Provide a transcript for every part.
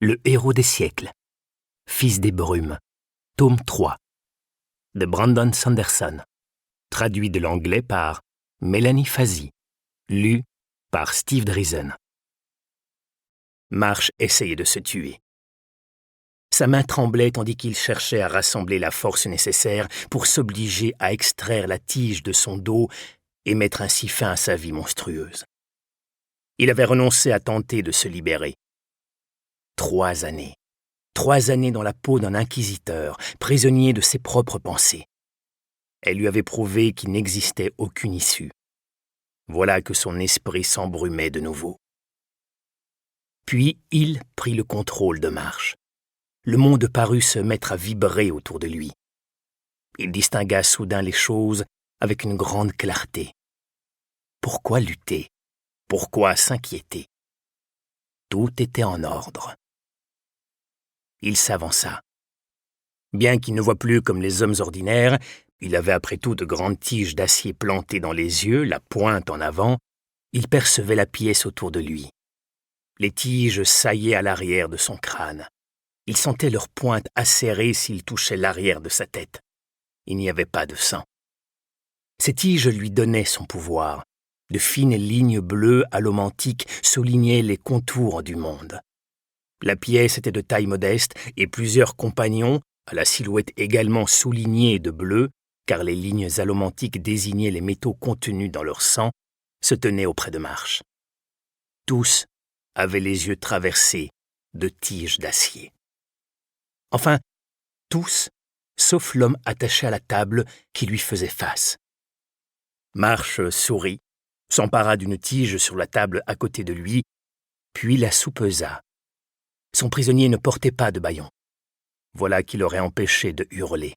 Le héros des siècles. Fils des brumes. Tome 3. De Brandon Sanderson. Traduit de l'anglais par Mélanie Fazi. Lu par Steve Driesen. Marsh essayait de se tuer. Sa main tremblait tandis qu'il cherchait à rassembler la force nécessaire pour s'obliger à extraire la tige de son dos et mettre ainsi fin à sa vie monstrueuse. Il avait renoncé à tenter de se libérer. 3 années. 3 années dans la peau d'un inquisiteur, prisonnier de ses propres pensées. Elle lui avait prouvé qu'il n'existait aucune issue. Voilà que son esprit s'embrumait de nouveau. Puis il prit le contrôle de Marsh. Le monde parut se mettre à vibrer autour de lui. Il distingua soudain les choses avec une grande clarté. Pourquoi lutter? Pourquoi s'inquiéter? Tout était en ordre. Il s'avança. Bien qu'il ne voie plus comme les hommes ordinaires, il avait après tout de grandes tiges d'acier plantées dans les yeux, la pointe en avant, il percevait la pièce autour de lui. Les tiges saillaient à l'arrière de son crâne. Il sentait leur pointe acérée s'il touchait l'arrière de sa tête. Il n'y avait pas de sang. Ces tiges lui donnaient son pouvoir. De fines lignes bleues allomantiques soulignaient les contours du monde. La pièce était de taille modeste et plusieurs compagnons, à la silhouette également soulignée de bleu, car les lignes allomantiques désignaient les métaux contenus dans leur sang, se tenaient auprès de Marsh. Tous avaient les yeux traversés de tiges d'acier. Enfin, tous, sauf l'homme attaché à la table qui lui faisait face. Marsh sourit, s'empara d'une tige sur la table à côté de lui, puis la soupesa. Son prisonnier ne portait pas de bâillon. Voilà qui l'aurait empêché de hurler.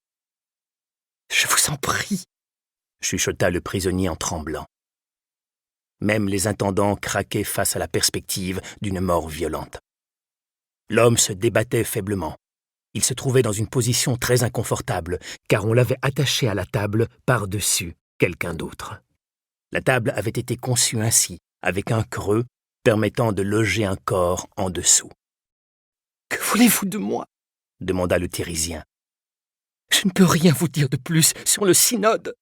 « Je vous en prie !» chuchota le prisonnier en tremblant. Même les intendants craquaient face à la perspective d'une mort violente. L'homme se débattait faiblement. Il se trouvait dans une position très inconfortable, car on l'avait attaché à la table par-dessus quelqu'un d'autre. La table avait été conçue ainsi, avec un creux permettant de loger un corps en dessous. « Que voulez-vous de moi ?» demanda le Thérésien. « Je ne peux rien vous dire de plus sur le synode. »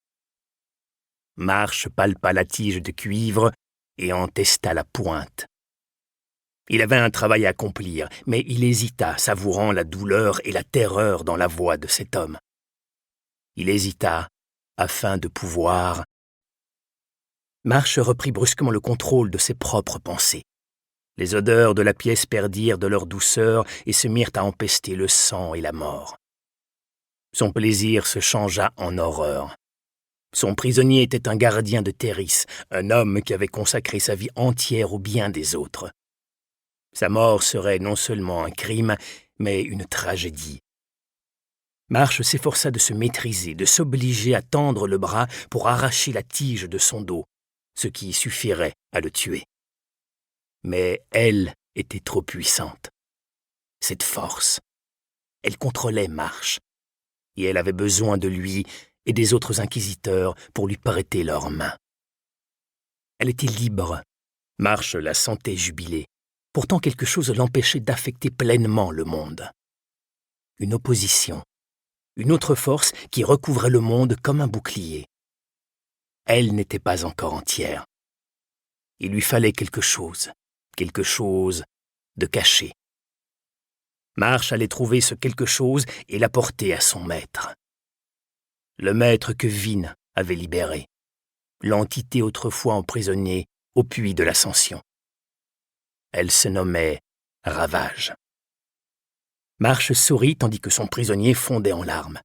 Marsh palpa la tige de cuivre et en testa la pointe. Il avait un travail à accomplir, mais il hésita, savourant la douleur et la terreur dans la voix de cet homme. Il hésita afin de pouvoir... Marsh reprit brusquement le contrôle de ses propres pensées. Les odeurs de la pièce perdirent de leur douceur et se mirent à empester le sang et la mort. Son plaisir se changea en horreur. Son prisonnier était un gardien de Théris, un homme qui avait consacré sa vie entière au bien des autres. Sa mort serait non seulement un crime, mais une tragédie. Marsh s'efforça de se maîtriser, de s'obliger à tendre le bras pour arracher la tige de son dos, ce qui suffirait à le tuer. Mais elle était trop puissante. Cette force, elle contrôlait Marsh, et elle avait besoin de lui et des autres inquisiteurs pour lui prêter leurs mains. Elle était libre. Marsh la sentait jubiler. Pourtant quelque chose l'empêchait d'affecter pleinement le monde. Une opposition, une autre force qui recouvrait le monde comme un bouclier. Elle n'était pas encore entière. Il lui fallait quelque chose de caché. Marsh allait trouver ce quelque chose et l'apporter à son maître. Le maître que Vin avait libéré, l'entité autrefois emprisonnée au puits de l'Ascension. Elle se nommait Ravage. Marsh sourit tandis que son prisonnier fondait en larmes.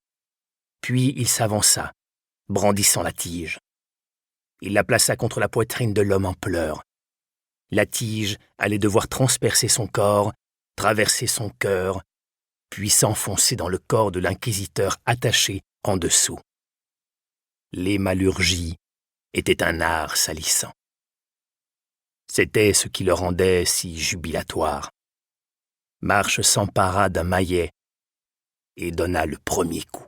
Puis il s'avança, brandissant la tige. Il la plaça contre la poitrine de l'homme en pleurs. La tige allait devoir transpercer son corps, traverser son cœur, puis s'enfoncer dans le corps de l'inquisiteur attaché en dessous. L'hémalurgie était un art salissant. C'était ce qui le rendait si jubilatoire. Marsh s'empara d'un maillet et donna le premier coup.